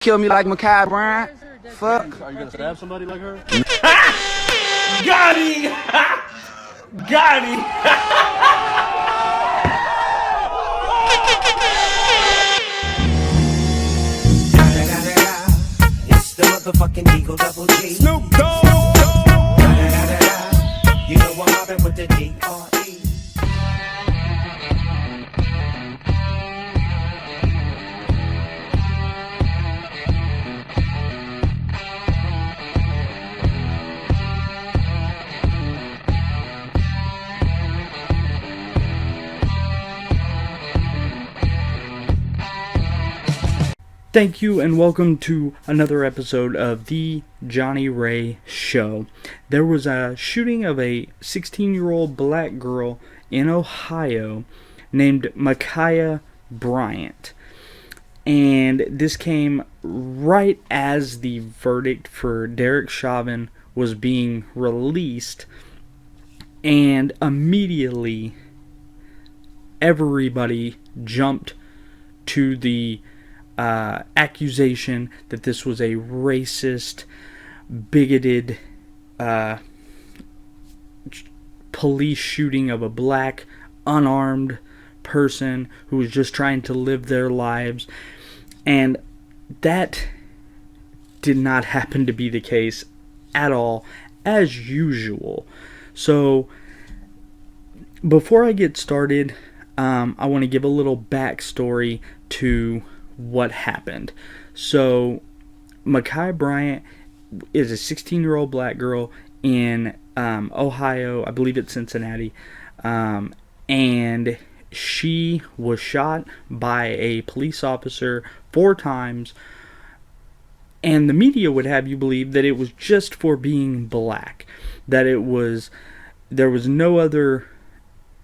Kill me like Mikaya, Bryant. Fuck. Are you gonna stab somebody like her? Got him! Got him! It's the motherfucking Eagle Double G. Snoop Dogg! You know I'm mobbing with the D.R.E. Thank you and welcome to another episode of The Johnny Ray Show. There was a shooting of a 16-year-old black girl in Ohio named Mikaya Bryant. And this came right as the verdict for Derek Chauvin was being released. And immediately everybody jumped to the accusation that this was a racist, bigoted police shooting of a black, unarmed person who was just trying to live their lives. And that did not happen to be the case at all, as usual. So, before I get started, I want to give a little backstory to what happened. So, Mikaya Bryant is a 16-year-old black girl in Ohio, I believe it's Cincinnati, and she was shot by a police officer 4 times, and the media would have you believe that it was just for being black, that there was no other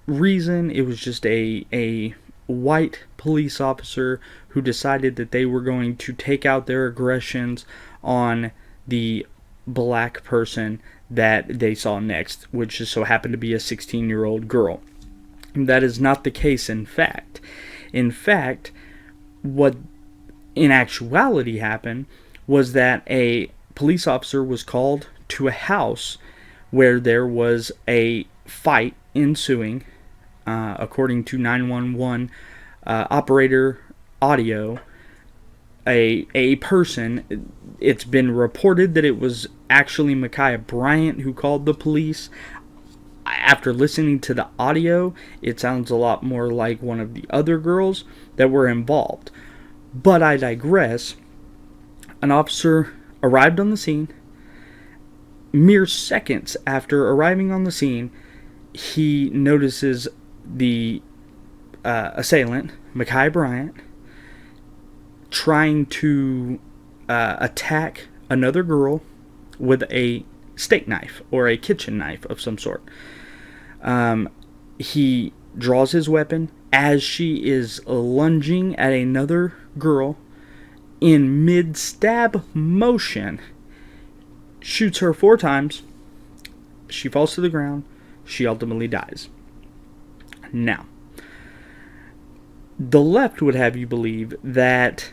reason. It was just a white police officer who decided that they were going to take out their aggressions on the black person that they saw next, which just so happened to be a 16-year-old girl. That is not the case, in fact. In fact, what in actuality happened was that a police officer was called to a house where there was a fight ensuing. According to 911 operator audio, a person, it's been reported that it was actually Mikaya Bryant who called the police. After listening to the audio, it sounds a lot more like one of the other girls that were involved. But I digress. An officer arrived on the scene. Mere seconds after arriving on the scene, he notices the assailant, Mikaya Bryant, trying to attack another girl with a steak knife or a kitchen knife of some sort. He draws his weapon as she is lunging at another girl in mid-stab motion, shoots her 4 times, she falls to the ground, she ultimately dies. Now, the left would have you believe that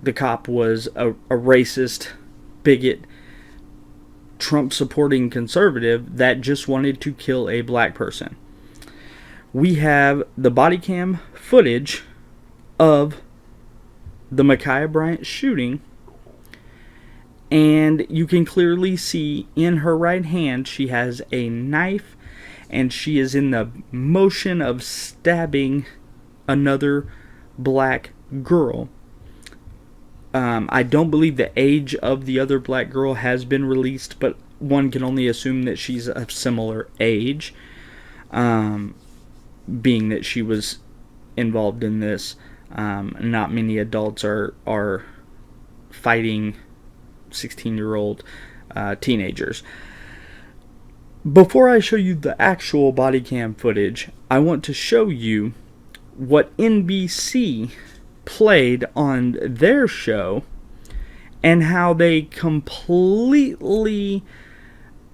the cop was a racist, bigot, Trump-supporting conservative that just wanted to kill a black person. We have the body cam footage of the Mikaya Bryant shooting, and you can clearly see in her right hand she has a knife, and she is in the motion of stabbing another black girl. I don't believe the age of the other black girl has been released, but one can only assume that she's of similar age, being that she was involved in this. Not many adults are fighting 16-year-old teenagers. Before I show you the actual body cam footage, I want to show you what NBC played on their show and how they completely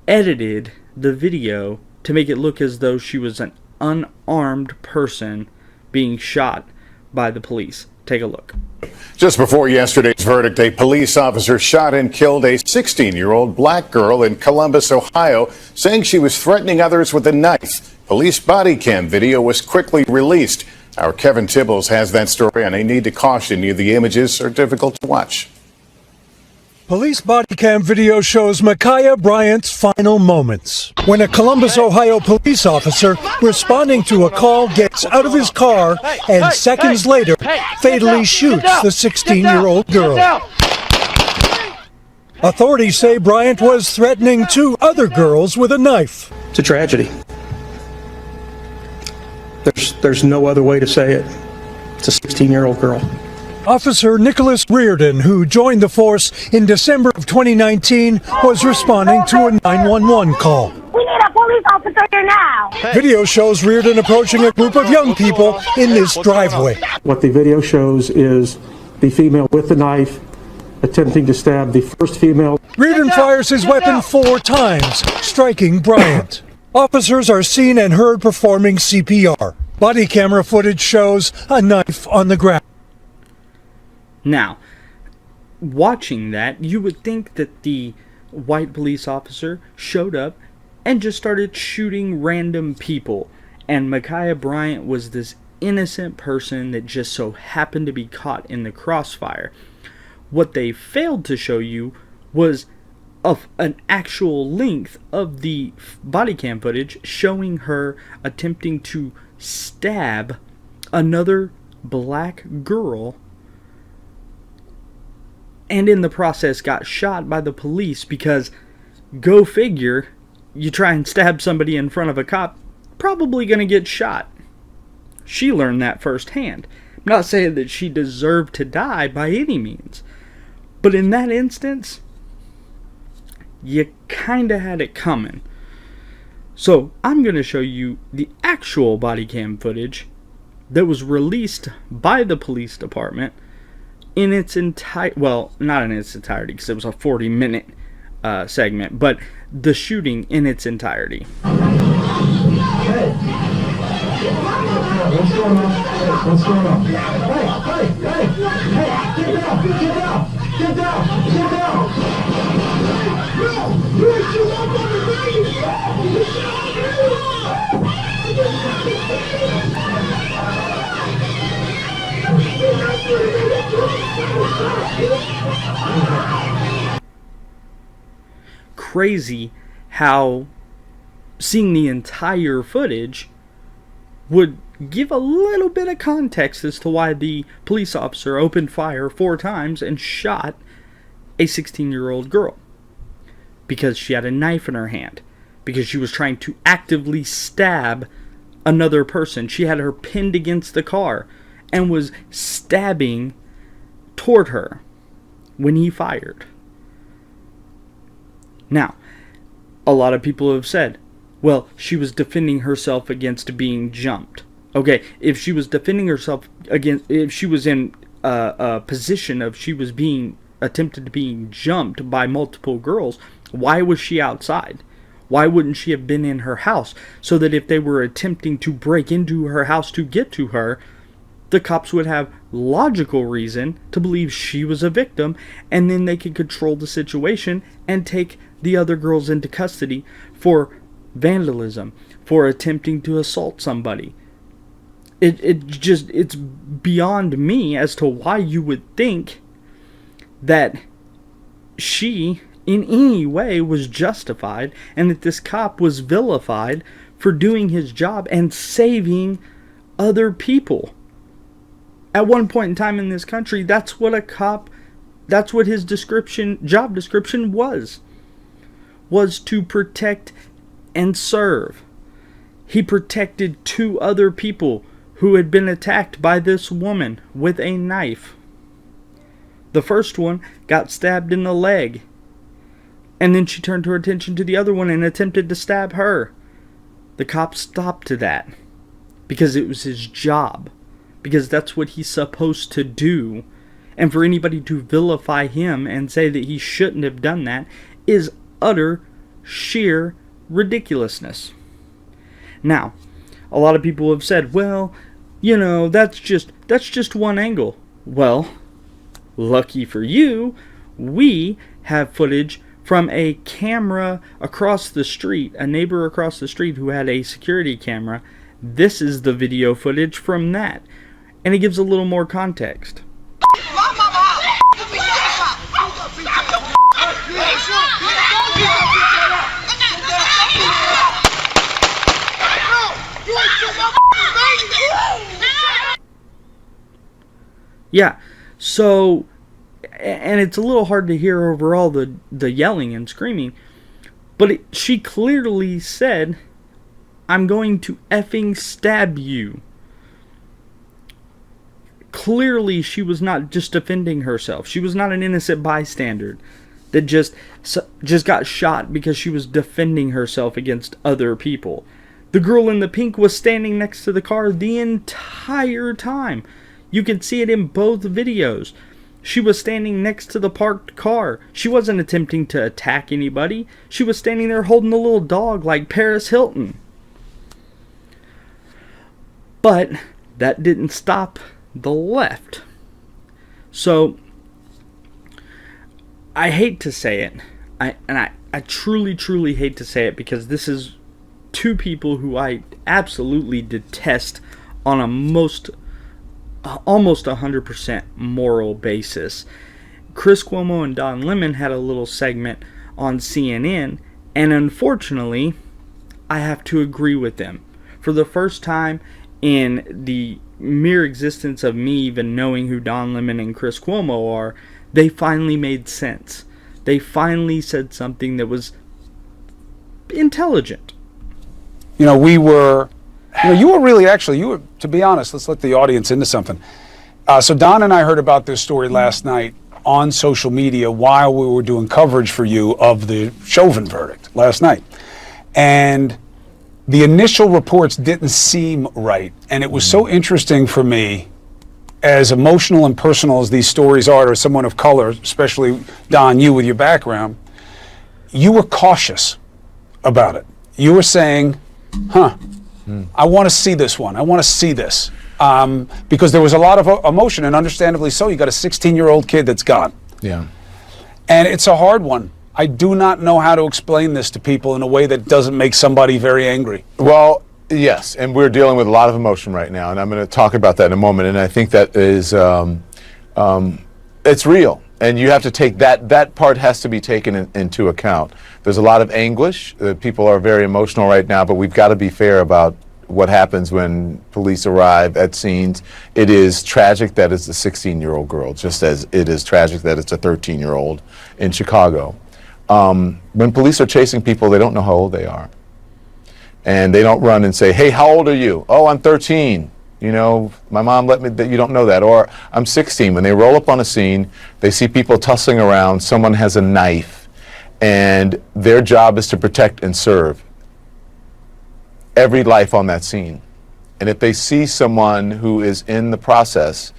edited the video to make it look as though she was an unarmed person being shot by the police. Take a look. Just before yesterday's verdict, a police officer shot and killed a 16-year-old black girl in Columbus, Ohio, saying she was threatening others with a knife. Police body cam video was quickly released. Our Kevin Tibbles has that story, and I need to caution you, the images are difficult to watch. Police body cam video shows Mikaya Bryant's final moments when a Columbus, Ohio police officer responding to a call gets out of his car and seconds later fatally shoots the 16-year-old girl. Authorities say Bryant was threatening two other girls with a knife. It's a tragedy. There's no other way to say it. It's a 16-year-old girl. Officer Nicholas Reardon, who joined the force in December of 2019, was responding to a 911 call. We need a police officer here now. Video shows Reardon approaching a group of young people in this driveway. What the video shows is the female with the knife attempting to stab the first female. Reardon fires his weapon 4 times, striking Bryant. Officers are seen and heard performing CPR. Body camera footage shows a knife on the ground. Now, watching that, you would think that the white police officer showed up and just started shooting random people. And Mikaya Bryant was this innocent person that just so happened to be caught in the crossfire. What they failed to show you was an actual length of the body cam footage showing her attempting to stab another black girl, and in the process got shot by the police because, go figure, you try and stab somebody in front of a cop, probably going to get shot. She learned that firsthand. I'm not saying that she deserved to die by any means, but in that instance, you kinda had it coming. So I'm going to show you the actual body cam footage that was released by the police department in its well, not in its entirety, because it was a 40-minute segment, but the shooting in its entirety. Hey. What's going on? What's going on? Hey, get down! Get down! Get down! Get down! Crazy how seeing the entire footage would give a little bit of context as to why the police officer opened fire 4 times and shot a 16-year-old girl. Because she had a knife in her hand. Because she was trying to actively stab another person. She had her pinned against the car and was stabbing toward her when he fired. Now, a lot of people have said, well, she was defending herself against being jumped. Okay, if she was defending herself against, if she was in a position of she was being attempted to being jumped by multiple girls, why was she outside? Why wouldn't she have been in her house so that if they were attempting to break into her house to get to her, the cops would have logical reason to believe she was a victim, and then they could control the situation and take the other girls into custody for vandalism, for attempting to assault somebody. It's beyond me as to why you would think that she in any way was justified and that this cop was vilified for doing his job and saving other people. At one point in time in this country, that's what a cop, that's what his job description was to protect and serve. He protected 2 other people who had been attacked by this woman with a knife. The first one got stabbed in the leg, and then she turned her attention to the other one and attempted to stab her. The cop stopped to that because it was his job, because that's what he's supposed to do. And for anybody to vilify him and say that he shouldn't have done that is utter, sheer ridiculousness. Now, a lot of people have said, well, you know, that's just one angle. Well, lucky for you, we have footage from a camera across the street, a neighbor across the street who had a security camera. This is the video footage from that, and it gives a little more context. Yeah, so, and it's a little hard to hear over all the yelling and screaming, but she clearly said, "I'm going to effing stab you." Clearly, she was not just defending herself. She was not an innocent bystander that just got shot because she was defending herself against other people. The girl in the pink was standing next to the car the entire time. You can see it in both videos. She was standing next to the parked car. She wasn't attempting to attack anybody. She was standing there holding a little dog like Paris Hilton. But that didn't stop the left. So, I hate to say it. I truly, truly hate to say it, because this is two people who I absolutely detest on a almost 100% moral basis. Chris Cuomo and Don Lemon had a little segment on CNN, and unfortunately, I have to agree with them. For the first time in the mere existence of me even knowing who Don Lemon and Chris Cuomo are, they finally made sense. They finally said something that was intelligent. You were really, to be honest, let's let the audience into something. So Don and I heard about this story last night on social media while we were doing coverage for you of the Chauvin verdict last night. And the initial reports didn't seem right. And it was so interesting for me, as emotional and personal as these stories are to someone of color, especially Don, you with your background, you were cautious about it. You were saying, I want to see this one. I want to see this. Because there was a lot of emotion, and understandably so. You got a 16-year-old kid that's gone. Yeah. And it's a hard one. I do not know how to explain this to people in a way that doesn't make somebody very angry. Well, yes, and we're dealing with a lot of emotion right now, and I'm going to talk about that in a moment. And I think that is, it's real, and you have to take that part has to be taken into account. There's a lot of anguish. People are very emotional right now, but we've got to be fair about what happens when police arrive at scenes. It is tragic that it's a 16-year-old girl, just as it is tragic that it's a 13-year-old in Chicago. When police are chasing people, they don't know how old they are. And they don't run and say, "Hey, how old are you?" "Oh, I'm 13. You know, my mom let me," that you don't know that. Or, "I'm 16. When they roll up on a scene, they see people tussling around, someone has a knife, and their job is to protect and serve every life on that scene. And if they see someone who is in the process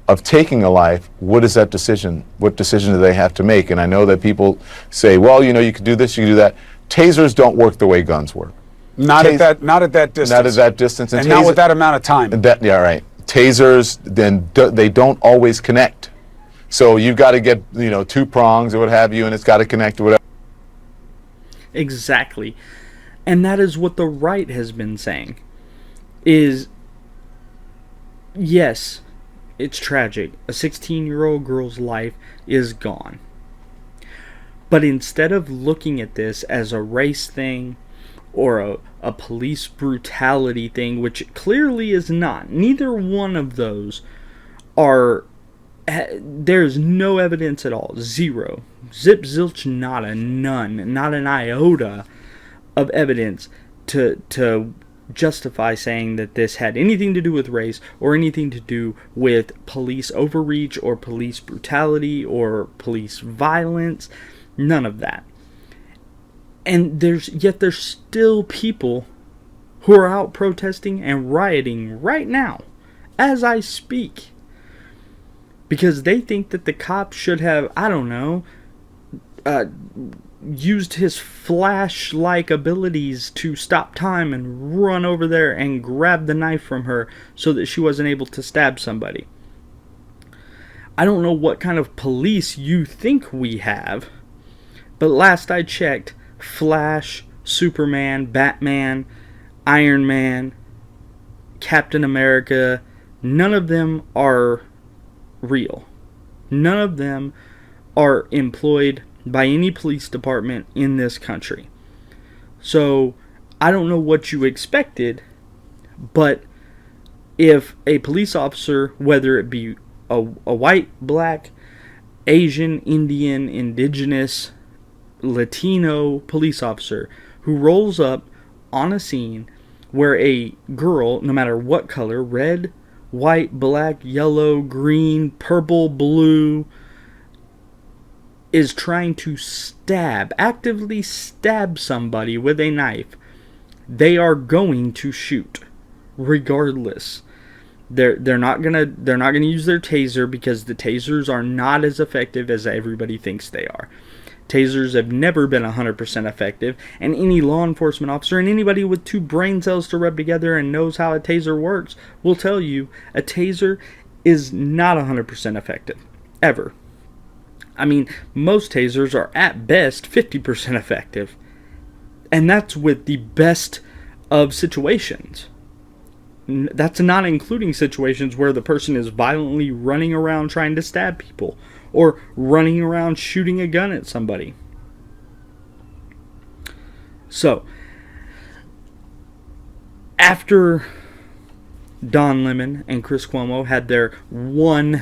of taking a life, what is that decision? What decision do they have to make? And I know that people say, well, you could do this, you could do that. Tasers don't work the way guns work. Not at that distance. Not at that distance. And not with that amount of time. Yeah, right. Tasers, then they don't always connect. So you've got to get, two prongs or what have you, and it's got to connect to whatever. Exactly. And that is what the right has been saying. Is, yes, it's tragic. A 16-year-old girl's life is gone. But instead of looking at this as a race thing or a police brutality thing, which it clearly is not, neither one of those there's no evidence at all. Zero. Zip, zilch, nada, none, not an iota of evidence to justify saying that this had anything to do with race or anything to do with police overreach or police brutality or police violence. None of that. And there's still people who are out protesting and rioting right now as I speak, because they think that the cops should have, used his flash-like abilities to stop time and run over there and grab the knife from her so that she wasn't able to stab somebody. I don't know what kind of police you think we have, but last I checked, Flash, Superman, Batman, Iron Man, Captain America, none of them are real. None of them are employed by any police department in this country. So, I don't know what you expected, but if a police officer, whether it be a white, black, Asian, Indian, indigenous, Latino police officer who rolls up on a scene where a girl, no matter what color, red, white, black, yellow, green, purple, blue, is trying to actively stab somebody with a knife, they are going to shoot, regardless. They're not gonna use their taser, because the tasers are not as effective as everybody thinks they are. Tasers have never been 100% effective, and any law enforcement officer and anybody with two brain cells to rub together and knows how a taser works will tell you a taser is not 100% effective, ever. I mean, most tasers are at best 50% effective, and that's with the best of situations. That's not including situations where the person is violently running around trying to stab people, or running around shooting a gun at somebody. So, after Don Lemon and Chris Cuomo had their one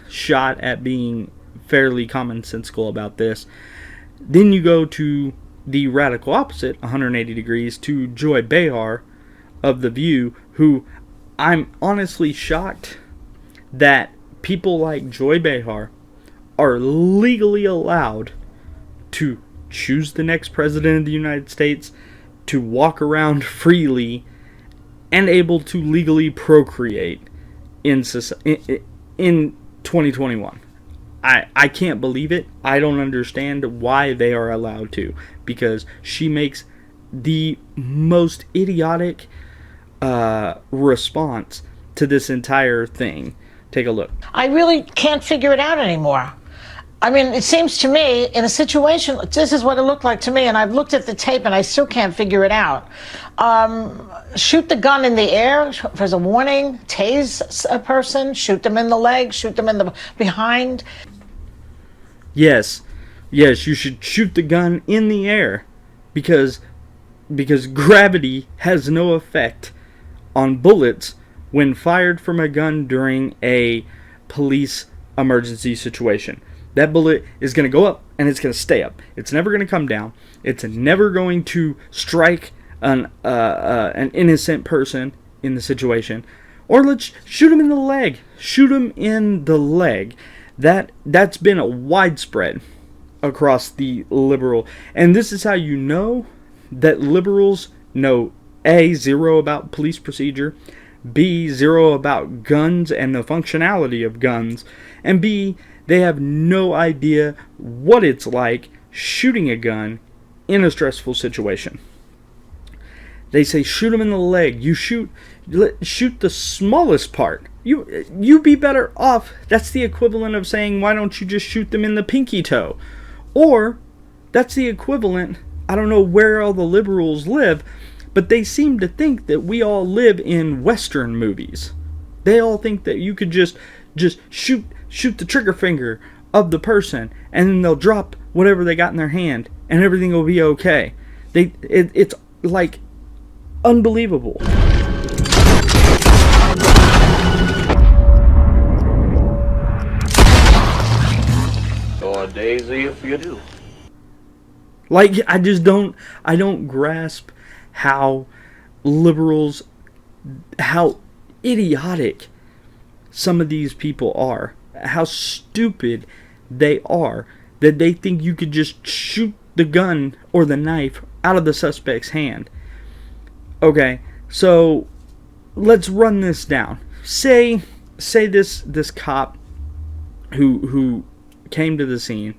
shot at being fairly commonsensical about this, then you go to the radical opposite, 180 degrees, to Joy Behar of The View, who I'm honestly shocked that people like Joy Behar are legally allowed to choose the next president of the United States, to walk around freely, and able to legally procreate in 2021. I can't believe it. I don't understand why they are allowed to, because she makes the most idiotic response to this entire thing. Take a look. I really can't figure it out anymore. I mean, it seems to me, in a situation, this is what it looked like to me, and I've looked at the tape and I still can't figure it out. Shoot the gun in the air as a warning, tase a person, shoot them in the leg, shoot them in the behind. Yes, you should shoot the gun in the air, because gravity has no effect on bullets when fired from a gun during a police emergency situation. That bullet is going to go up and it's going to stay up. It's never going to come down. It's never going to strike an innocent person in the situation. Or let's shoot him in the leg. Shoot him in the leg. That's been a widespread across the liberal. And this is how you know that liberals know A, zero about police procedure, B, zero about guns and the functionality of guns, and B, they have no idea what it's like shooting a gun in a stressful situation. They say shoot them in the leg. You shoot the smallest part. You be better off. That's the equivalent of saying, why don't you just shoot them in the pinky toe? Or that's the equivalent, I don't know where all the liberals live, but they seem to think that we all live in Western movies. They all think that you could just shoot the trigger finger of the person, and then they'll drop whatever they got in their hand, and everything will be okay. It's like unbelievable. Or Daisy if you do. Like, I don't grasp how liberals, how idiotic some of these people are, how stupid they are, that they think you could just shoot the gun or the knife out of the suspect's hand. Okay, so let's run this down. Say this cop who came to the scene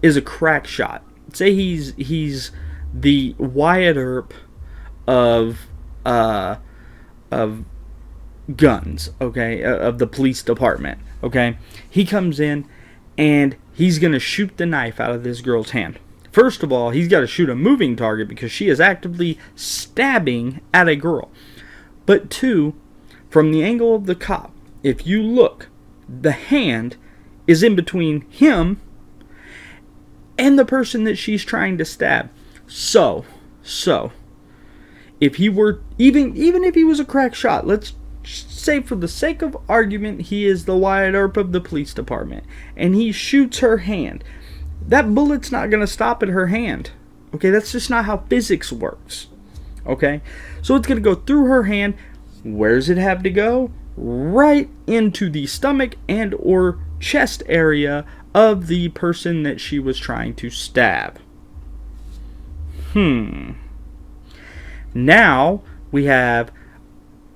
is a crack shot. Say he's the Wyatt Earp of guns, okay, of the police department. Okay? He comes in and he's going to shoot the knife out of this girl's hand. First of all, he's got to shoot a moving target because she is actively stabbing at a girl. But two, from the angle of the cop, if you look, the hand is in between him and the person that she's trying to stab. So, if he were, even if he was a crack shot, let's say for the sake of argument, he is the Wyatt Earp of the police department, and he shoots her hand. That bullet's not going to stop at her hand. Okay, that's just not how physics works. Okay, so it's going to go through her hand. Where does it have to go? Right into the stomach and or chest area of the person that she was trying to stab. Now we have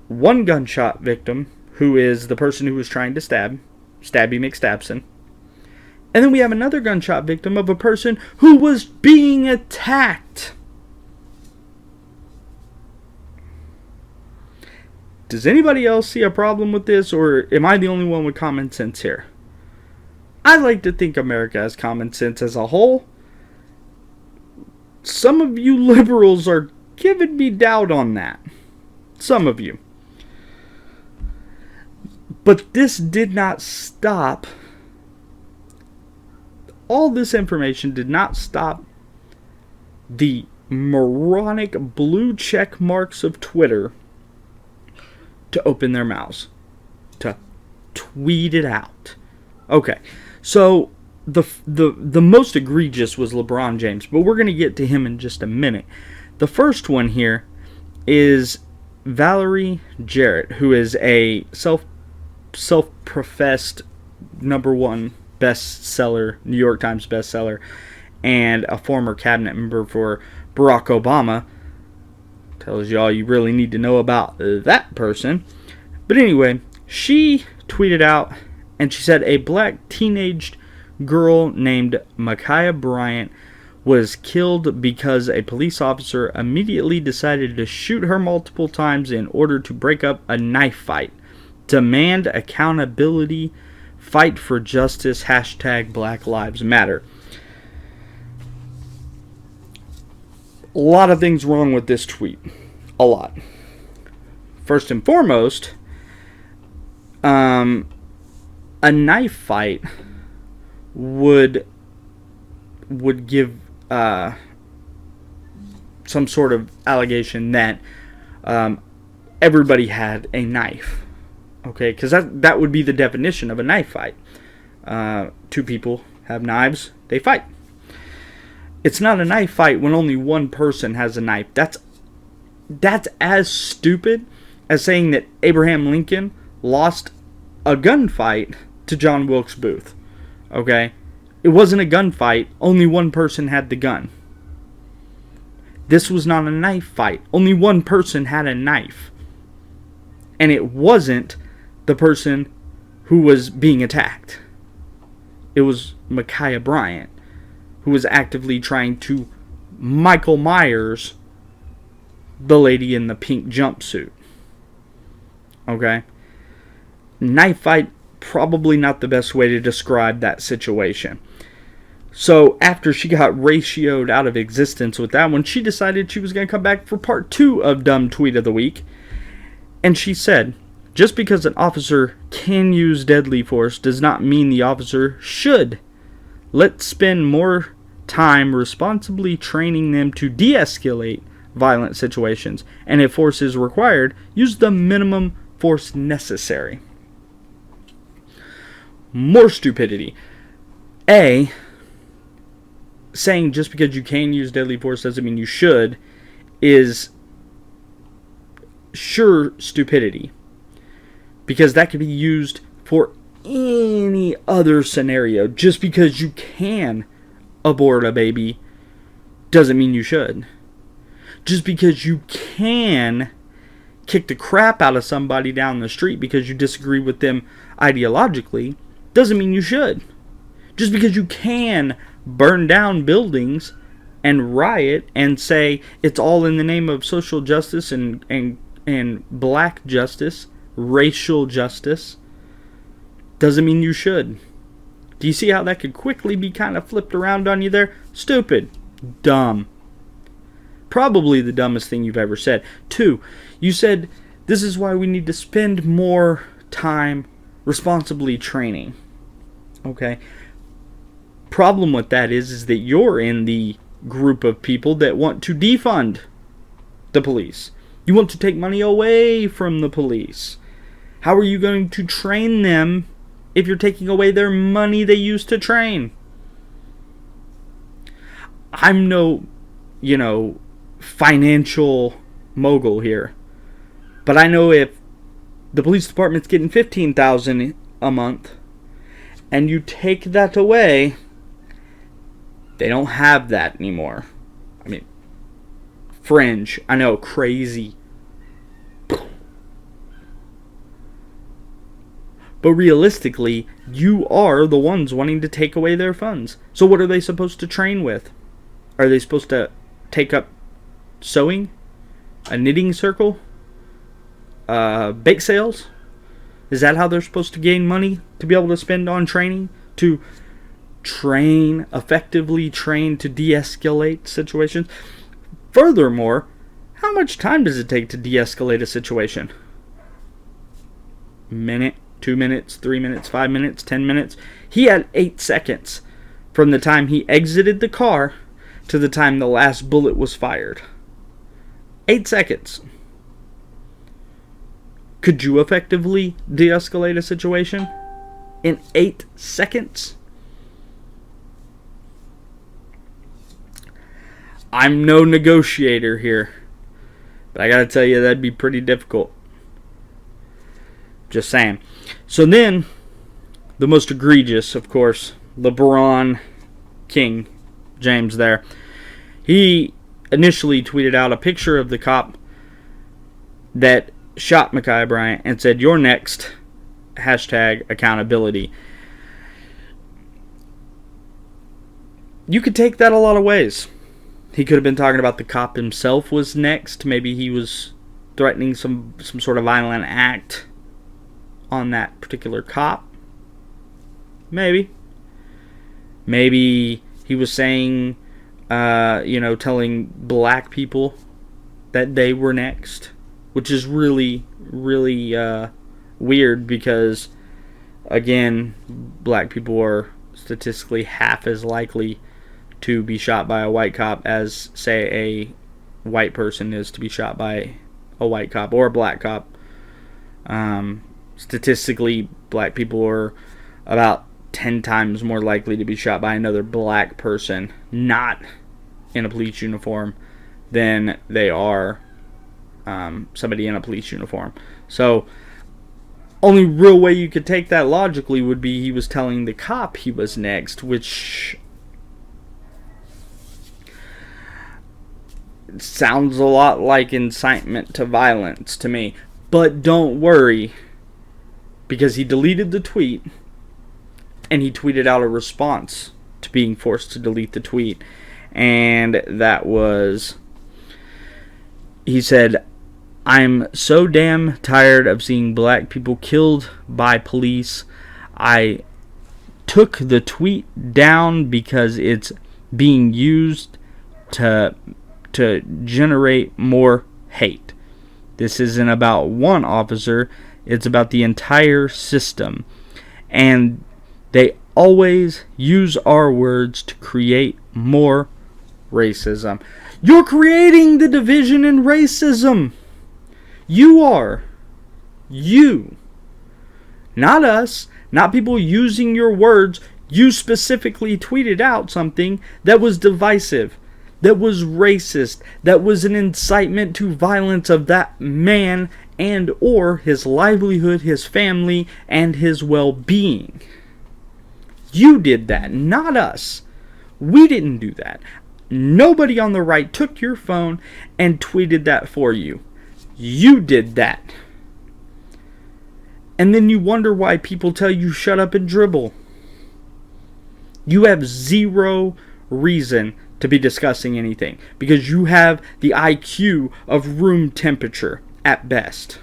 one gunshot victim, who is the person who was trying to Stabby McStabson. And then we have another gunshot victim of a person who was being attacked. Does anybody else see a problem with this, or am I the only one with common sense here? I like to think America has common sense as a whole. Some of you liberals are giving me doubt on that. Some of you. But this did not stop. All this information did not stop the moronic blue check marks of Twitter to open their mouths, to tweet it out. Okay, so the most egregious was LeBron James, but we're going to get to him in just a minute. The first one here is Valerie Jarrett, who is a self-professed #1 bestseller, New York Times bestseller, and a former cabinet member for Barack Obama. Tells you all you really need to know about that person. But anyway, she tweeted out, and she said a black teenage girl named Mikaya Bryant was killed because a police officer immediately decided to shoot her multiple times in order to break up a knife fight. Demand accountability, fight for justice, #Black Lives Matter. A lot of things wrong with this tweet. A lot. First and foremost, a knife fight would give some sort of allegation that everybody had a knife. Okay, because that would be the definition of a knife fight. Two people have knives, they fight. It's not a knife fight when only one person has a knife. That's as stupid as saying that Abraham Lincoln lost a gunfight to John Wilkes Booth. Okay? It wasn't a gunfight, only one person had the gun. This was not a knife fight. Only one person had a knife. And it wasn't the person who was being attacked. It was Mikaya Bryant, who was actively trying to Michael Myers the lady in the pink jumpsuit. Okay? Knife fight, probably not the best way to describe that situation. So after she got ratioed out of existence with that one, she decided she was going to come back for part 2 of Dumb Tweet of the Week. And she said, just because an officer can use deadly force does not mean the officer should. Let's spend more time responsibly training them to de-escalate violent situations, and if force is required, use the minimum force necessary. More stupidity. A, saying just because you can use deadly force doesn't mean you should is sure stupidity, because that could be used for any other scenario. Just because you can abort a baby doesn't mean you should. Just because you can kick the crap out of somebody down the street because you disagree with them ideologically doesn't mean you should. Just because you can burn down buildings and riot and say it's all in the name of social justice and black justice, racial justice, Doesn't mean you should. Do you see how that could quickly be kind of flipped around on you there? Stupid. Dumb. Probably the dumbest thing you've ever said. 2, you said, this is why we need to spend more time responsibly training. Okay. Problem with that is that you're in the group of people that want to defund the police. You want to take money away from the police. How are you going to train them if you're taking away their money they used to train? I'm no, financial mogul here. But I know if the police department's getting $15,000 a month and you take that away, they don't have that anymore. I mean, fringe. I know, crazy. But realistically, you are the ones wanting to take away their funds. So what are they supposed to train with? Are they supposed to take up sewing? A knitting circle? Bake sales? Is that how they're supposed to gain money to be able to spend on training? To effectively train to de-escalate situations? Furthermore, how much time does it take to de-escalate a situation? Minute, 2 minutes, 3 minutes, 5 minutes, 10 minutes. He had 8 seconds from the time he exited the car to the time the last bullet was fired. 8 seconds. Could you effectively de-escalate a situation in 8 seconds? I'm no negotiator here, but I gotta tell you, that'd be pretty difficult. Just saying. So then, the most egregious, of course, LeBron King James there. He initially tweeted out a picture of the cop that shot Mikaya Bryant and said, "You're next. #accountability." You could take that a lot of ways. He could have been talking about the cop himself was next. Maybe he was threatening some sort of violent act on that particular cop. Maybe he was saying, telling black people that they were next, which is really, really weird because, again, black people are statistically half as likely to be shot by a white cop as, say, a white person is to be shot by a white cop or a black cop. Statistically, black people are about 10 times more likely to be shot by another black person not in a police uniform than they are somebody in a police uniform. So, only real way you could take that logically would be he was telling the cop he was next, which sounds a lot like incitement to violence to me. But don't worry, because he deleted the tweet and he tweeted out a response to being forced to delete the tweet. And that was, he said, "I'm so damn tired of seeing black people killed by police. I took the tweet down because it's being used to generate more hate. This isn't about one officer, it's about the entire system. And they always use our words to create more racism." You're creating the division in racism. You are. You. Not us. Not people using your words. You specifically tweeted out something that was divisive, that was racist, that was an incitement to violence of that man and or his livelihood, his family, and his well-being. You did that, not us. We didn't do that. Nobody on the right took your phone and tweeted that for you. You did that. And then you wonder why people tell you shut up and dribble. You have zero reason to be discussing anything because you have the IQ of room temperature at best.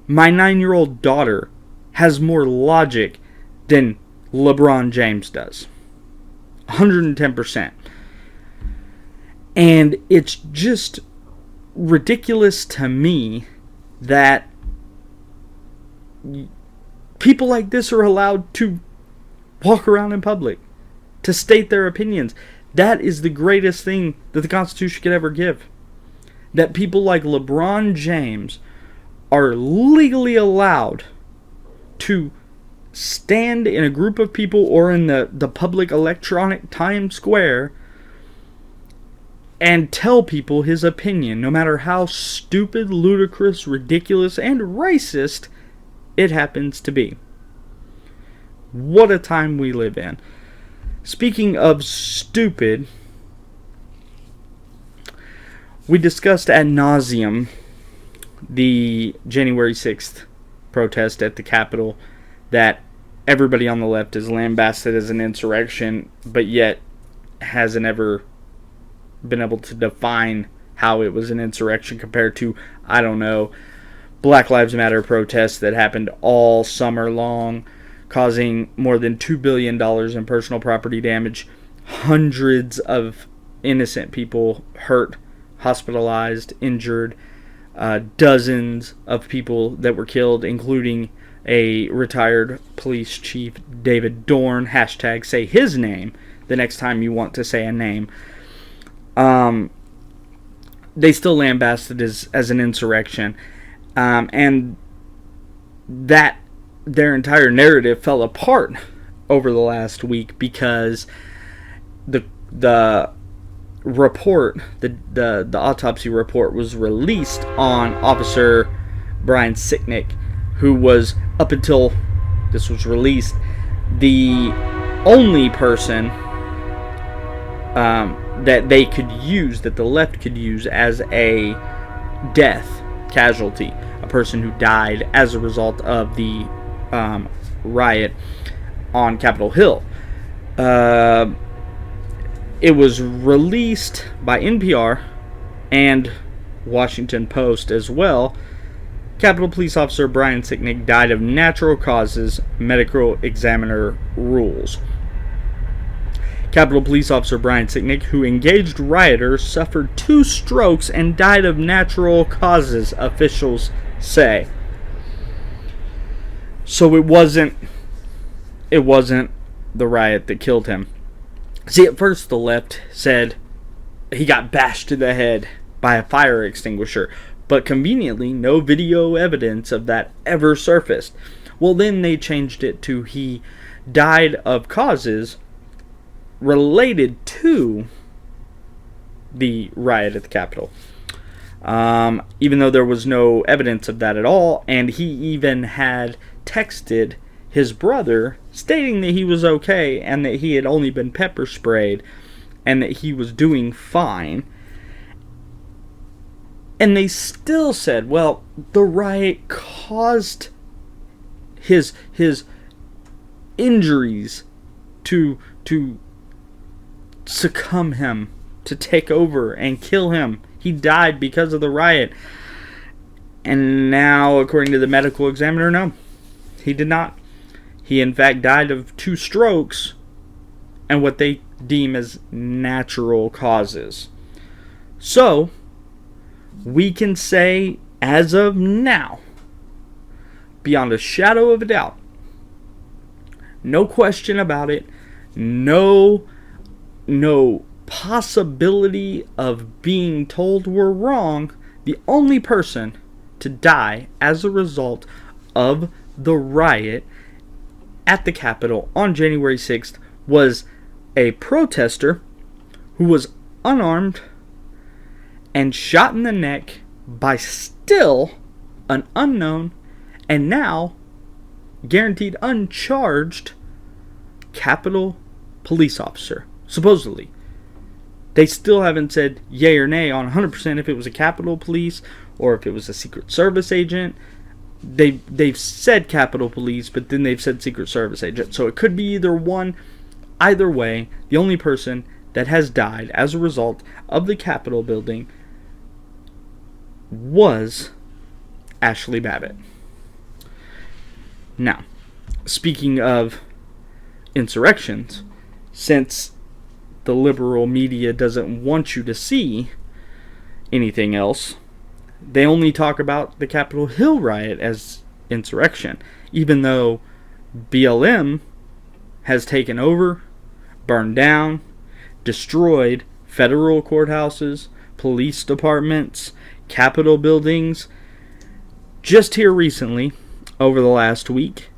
My 9-year-old daughter has more logic than LeBron James does. 110%. And it's just ridiculous to me that people like this are allowed to walk around in public, to state their opinions. That is the greatest thing that the Constitution could ever give. That people like LeBron James are legally allowed to stand in a group of people or in the public electronic Times Square and tell people his opinion, no matter how stupid, ludicrous, ridiculous, and racist it happens to be. What a time we live in. Speaking of stupid, we discussed ad nauseum the January 6th protest at the Capitol that everybody on the left is lambasted as an insurrection, but yet hasn't ever been able to define how it was an insurrection compared to, I don't know, Black Lives Matter protests that happened all summer long, causing more than $2 billion in personal property damage, hundreds of innocent people hurt, hospitalized, injured, dozens of people that were killed, including a retired police chief, David Dorn. Hashtag say his name the next time you want to say a name. They still lambasted as an insurrection. And that their entire narrative fell apart over the last week because the report, the autopsy report was released on Officer Bryant Sicknick, who was, up until this was released, the only person that they could use, that the left could use as a death casualty, a person who died as a result of the riot on Capitol Hill. It was released by NPR and Washington Post as well. Capitol Police Officer Bryant Sicknick died of natural causes, medical examiner rules. Capitol Police Officer Bryant Sicknick, who engaged rioters, suffered 2 strokes and died of natural causes, officials say. So it wasn't the riot that killed him. See, at first the left said he got bashed to the head by a fire extinguisher, but conveniently no video evidence of that ever surfaced. Well, then they changed it to he died of causes related to the riot at the Capitol. Even though there was no evidence of that at all, and he even had texted his brother stating that he was okay and that he had only been pepper sprayed and that he was doing fine. And they still said, well, the riot caused his injuries to succumb him, to take over and kill him. He died because of the riot. And now, according to the medical examiner, no, he did not. He, in fact, died of 2 strokes and what they deem as natural causes. So, we can say, as of now, beyond a shadow of a doubt, no question about it, no possibility of being told we're wrong, the only person to die as a result of the riot at the Capitol on January 6th was a protester who was unarmed and shot in the neck by still an unknown and now guaranteed uncharged Capitol police officer. Supposedly. They still haven't said yay or nay on 100% if it was a Capitol Police or if it was a Secret Service agent. They've said Capitol Police, but then they've said Secret Service agent. So it could be either one. Either way, the only person that has died as a result of the Capitol building was Ashley Babbitt. Now, speaking of insurrections, since the liberal media doesn't want you to see anything else, they only talk about the Capitol Hill riot as insurrection, even though BLM has taken over, burned down, destroyed federal courthouses, police departments, Capitol buildings. Just here recently, over the last week,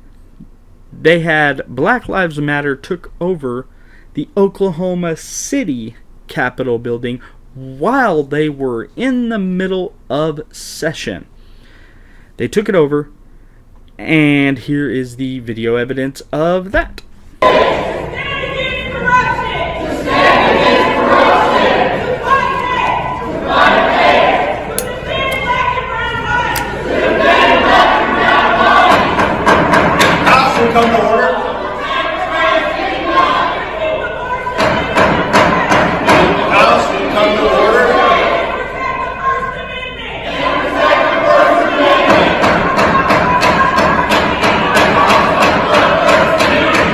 they had Black Lives Matter took over the Oklahoma City Capitol building while they were in the middle of session. They took it over, and here is the video evidence of that. Come to order. House will come to order.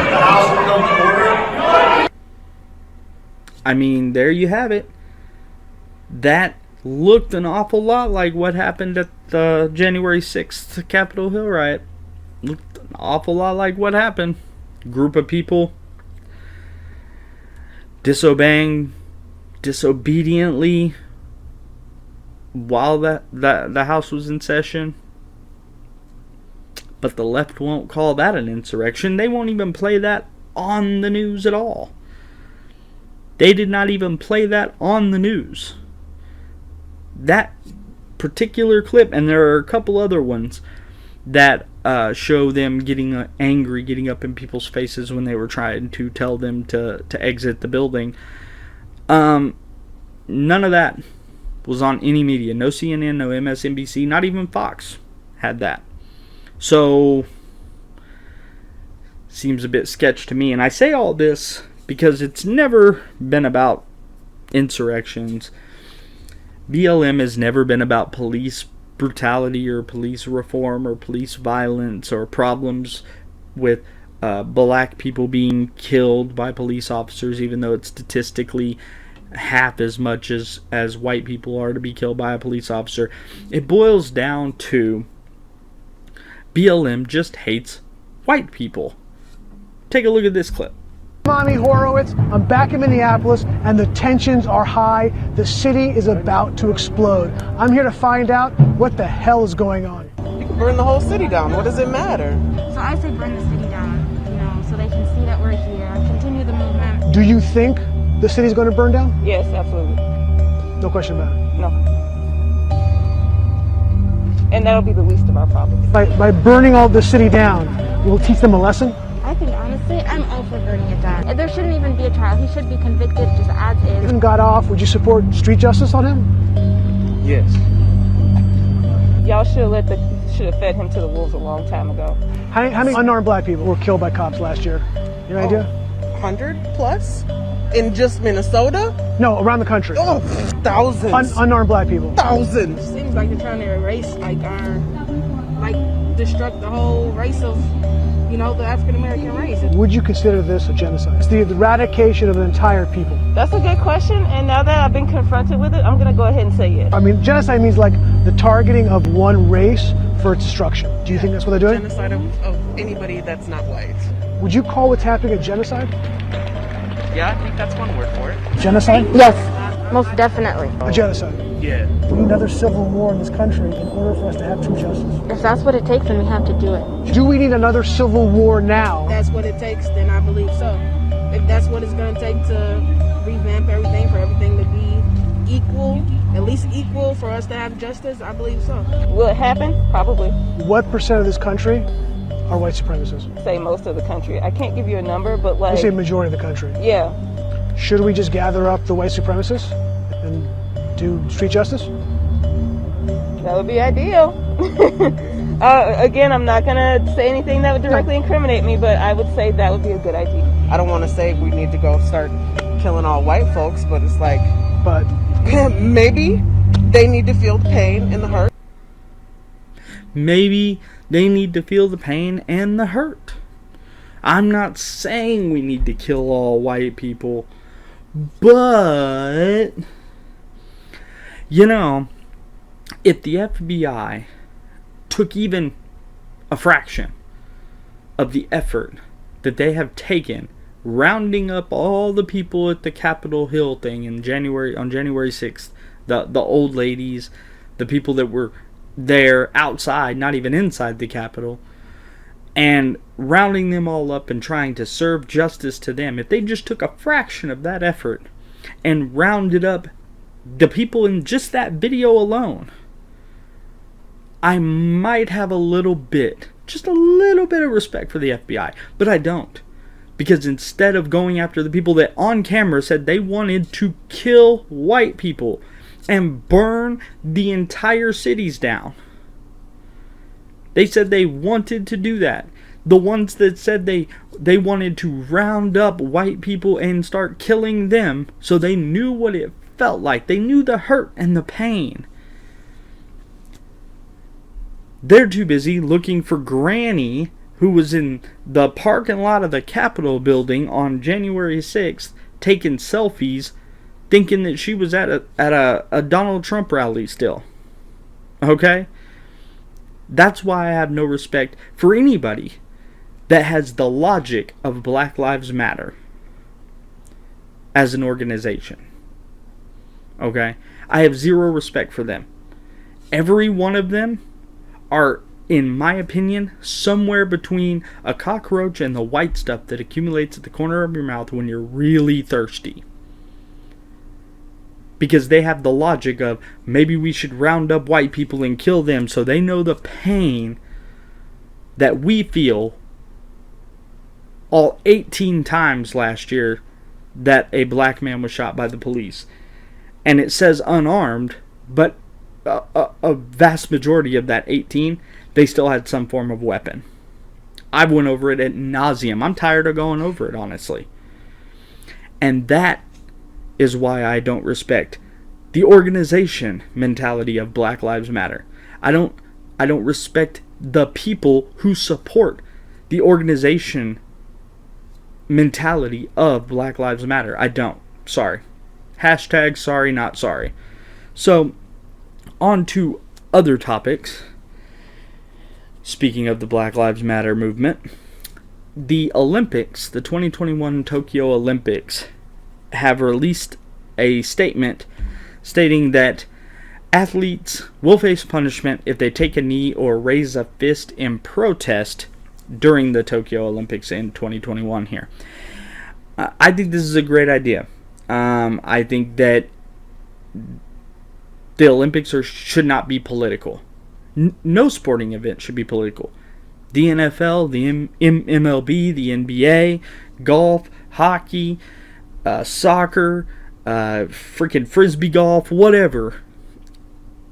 The House will come to order. I mean, there you have it. That looked an awful lot like what happened at the January 6th Capitol Hill riot. Looked an awful lot like what happened. Group of people disobediently while the House was in session. But the left won't call that an insurrection. They won't even play that on the news at all. They did not even play that on the news. That particular clip, and there are a couple other ones that show them getting angry, getting up in people's faces when they were trying to tell them to exit the building. None of that was on any media. No CNN, no MSNBC, not even Fox had that. So, seems a bit sketch to me. And I say all this because it's never been about insurrections. BLM has never been about police brutality or police reform or police violence or problems with black people being killed by police officers, even though it's statistically half as much as white people are to be killed by a police officer. It boils down to BLM just hates white people. Take a look at this clip. Mommy Horowitz, I'm back in Minneapolis and the tensions are high. The city is about to explode. I'm here to find out what the hell is going on. You can burn the whole city down. What does it matter? So I say burn the city down, so they can see that we're here and continue the movement. Do you think the city's going to burn down? Yes, absolutely. No question about it. No. And that'll be the least of our problems. By burning all the city down, we'll teach them a lesson? I think honestly, I'm all for burning it down. There shouldn't even be a trial. He should be convicted just as is. If he got off, would you support street justice on him? Yes. Y'all should have fed him to the wolves a long time ago. How many unarmed black people were killed by cops last year? You have any idea? 100 plus? In just Minnesota? No, around the country. Oh, thousands. Unarmed black people. Thousands. Seems like they're trying to erase, destruct the whole race of, the African-American race. Would you consider this a genocide? It's the eradication of an entire people. That's a good question, and now that I've been confronted with it, I'm going to go ahead and say yes. I mean, genocide means like the targeting of one race for its destruction. Do you think that's what they're doing? Genocide of anybody that's not white. Would you call what's happening a genocide? Yeah, I think that's one word for it. Genocide? Yes, most definitely. A genocide? Yeah. We need another civil war in this country in order for us to have true justice. If that's what it takes, then we have to do it. Do we need another civil war now? If that's what it takes, then I believe so. If that's what it's going to take to revamp everything, for everything to be equal, at least equal, for us to have justice, I believe so. Will it happen? Probably. What percent of this country are white supremacists? Say most of the country. I can't give you a number, but You say majority of the country? Yeah. Should we just gather up the white supremacists and do street justice? That would be ideal. Again, I'm not going to say anything that would directly incriminate me, but I would say that would be a good idea. I don't want to say we need to go start killing all white folks, but it's like, maybe they need to feel the pain and the hurt. Maybe they need to feel the pain and the hurt. I'm not saying we need to kill all white people, but, you know, if the FBI took even a fraction of the effort that they have taken rounding up all the people at the Capitol Hill thing on January 6th, the old ladies, the people that were there outside, not even inside the Capitol, and rounding them all up and trying to serve justice to them, if they just took a fraction of that effort and rounded up the people in just that video alone, I might have just a little bit of respect for the FBI, but I don't. Because instead of going after the people that on camera said they wanted to kill white people and burn the entire cities down, they said they wanted to do that. The ones that said they wanted to round up white people and start killing them, so they knew what it felt like. They knew the hurt and the pain. They're too busy looking for Granny, who was in the parking lot of the Capitol building on January 6th, taking selfies, thinking that she was at a Donald Trump rally still. Okay? That's why I have no respect for anybody that has the logic of Black Lives Matter as an organization. Okay? I have zero respect for them. Every one of them are, in my opinion, somewhere between a cockroach and the white stuff that accumulates at the corner of your mouth when you're really thirsty. Because they have the logic of, maybe we should round up white people and kill them so they know the pain that we feel all 18 times last year that a black man was shot by the police. And it says unarmed, but a vast majority of that 18, they still had some form of weapon. I went over it ad nauseum. I'm tired of going over it, honestly. And that is why I don't respect the organization mentality of Black Lives Matter. I don't respect the people who support the organization mentality of Black Lives Matter. I don't. Sorry. Hashtag sorry, not sorry. So, on to other topics. Speaking of the Black Lives Matter movement, the Olympics, the 2021 Tokyo Olympics, have released a statement stating that athletes will face punishment if they take a knee or raise a fist in protest during the Tokyo Olympics in 2021 here. I think this is a great idea. I think that the Olympics should not be political. No sporting event should be political. The NFL, the MLB, the NBA, golf, hockey, soccer, freaking frisbee golf, whatever.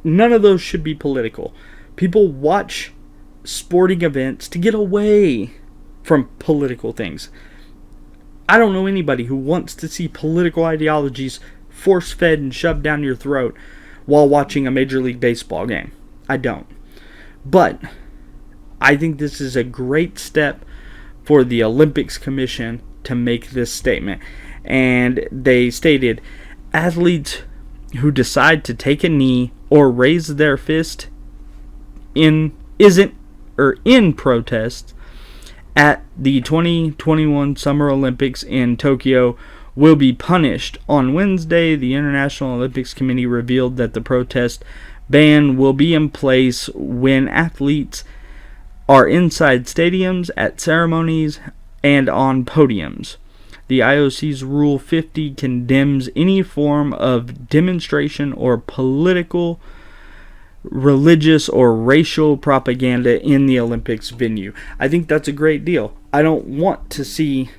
None of those should be political. People watch sporting events to get away from political things. I don't know anybody who wants to see political ideologies force-fed and shoved down your throat while watching a Major League Baseball game. I don't. But I think this is a great step for the Olympics Commission to make this statement. And they stated, athletes who decide to take a knee or raise their fist in protest at the 2021 Summer Olympics in Tokyo will be punished. On Wednesday, the International Olympics Committee revealed that the protest ban will be in place when athletes are inside stadiums, at ceremonies, and on podiums. The IOC's Rule 50 condemns any form of demonstration or political, religious, or racial propaganda in the Olympics venue. I think that's a great deal. I don't want to see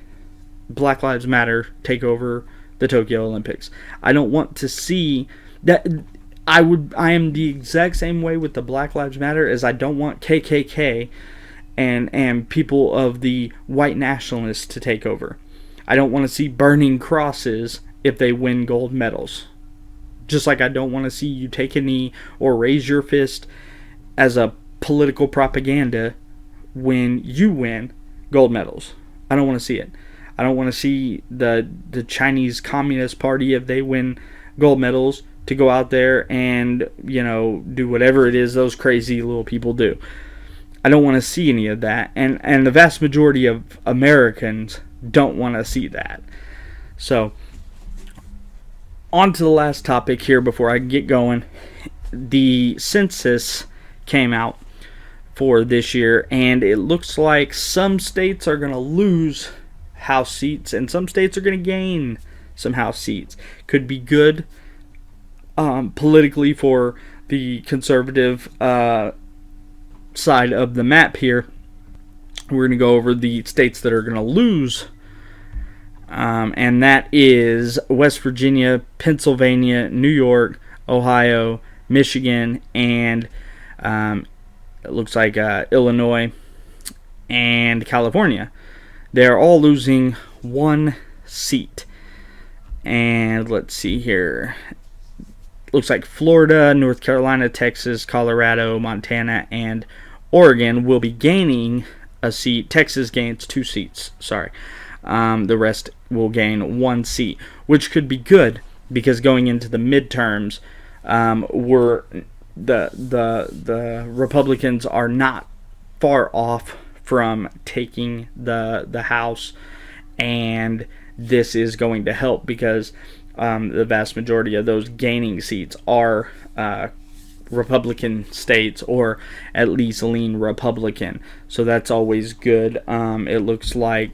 Black Lives Matter take over the Tokyo Olympics. I don't want to see that. I am the exact same way with the Black Lives Matter as I don't want KKK and people of the white nationalists to take over. I don't want to see burning crosses if they win gold medals. Just like I don't want to see you take a knee or raise your fist as a political propaganda when you win gold medals. I don't want to see it. I don't want to see the Chinese Communist Party, if they win gold medals, to go out there and, do whatever it is those crazy little people do. I don't want to see any of that. And the vast majority of Americans don't want to see that. So, on to the last topic here before I get going. The census came out for this year, and it looks like some states are going to lose House seats, and some states are going to gain some House seats. Could be good politically for the conservative side of the map here. We're going to go over the states that are going to lose, and that is West Virginia, Pennsylvania, New York, Ohio, Michigan, and it looks like Illinois and California. They're all losing one seat. And let's see here. Looks like Florida, North Carolina, Texas, Colorado, Montana, and Oregon will be gaining a seat. Texas gains 2 seats. Sorry. The rest will gain 1 seat, which could be good because going into the midterms, the Republicans are not far off from taking the House, and this is going to help because the vast majority of those gaining seats are Republican states, or at least lean Republican. So that's always good. It looks like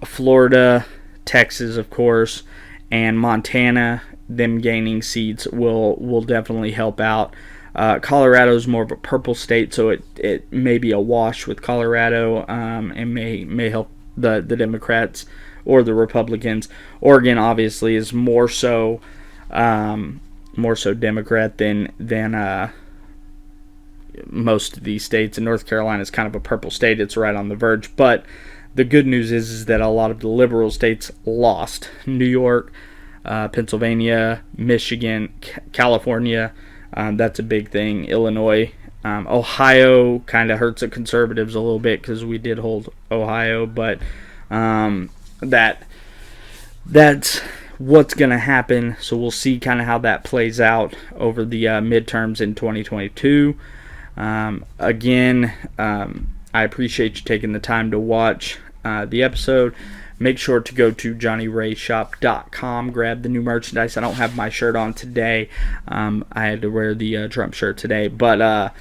Florida, Texas, of course, and Montana, them gaining seats will definitely help out. Colorado is more of a purple state, so it may be a wash with Colorado, and may help the Democrats or the Republicans. Oregon obviously is more so Democrat than most of these states, and North Carolina is kind of a purple state. It's right on the verge, but the good news is that a lot of the liberal states lost. New York, Pennsylvania, Michigan, California. That's a big thing. Illinois, Ohio kind of hurts the conservatives a little bit because we did hold Ohio, but that's what's going to happen. So we'll see kind of how that plays out over the midterms in 2022. Again, I appreciate you taking the time to watch the episode. Make sure to go to JohnnyRayShop.com. Grab the new merchandise. I don't have my shirt on today. I had to wear the Trump shirt today. But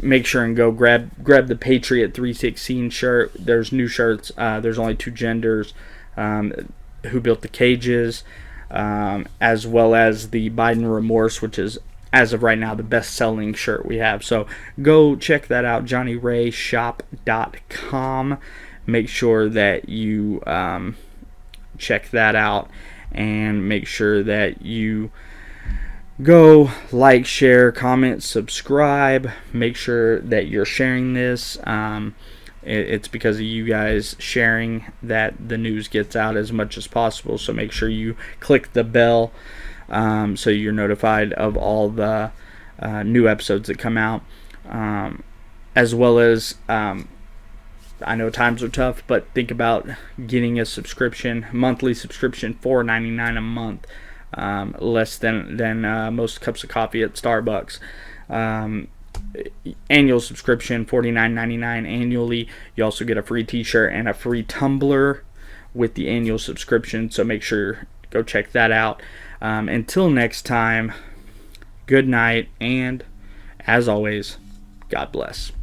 make sure and go grab the Patriot 316 shirt. There's new shirts. There's only 2 genders. Who Built the Cages. As well as the Biden Remorse, which is, as of right now, the best-selling shirt we have. So go check that out, JohnnyRayShop.com. Make sure that you check that out, and make sure that you go like, share, comment, subscribe. Make sure that you're sharing this. It's because of you guys sharing that the news gets out as much as possible. So make sure you click the bell so you're notified of all the new episodes that come out, as well as I know times are tough, but think about getting a subscription, monthly subscription, $4.99 a month, less than most cups of coffee at Starbucks. Annual subscription, $49.99 annually. You also get a free t-shirt and a free tumbler with the annual subscription, so make sure go check that out. Until next time, good night, and as always, God bless.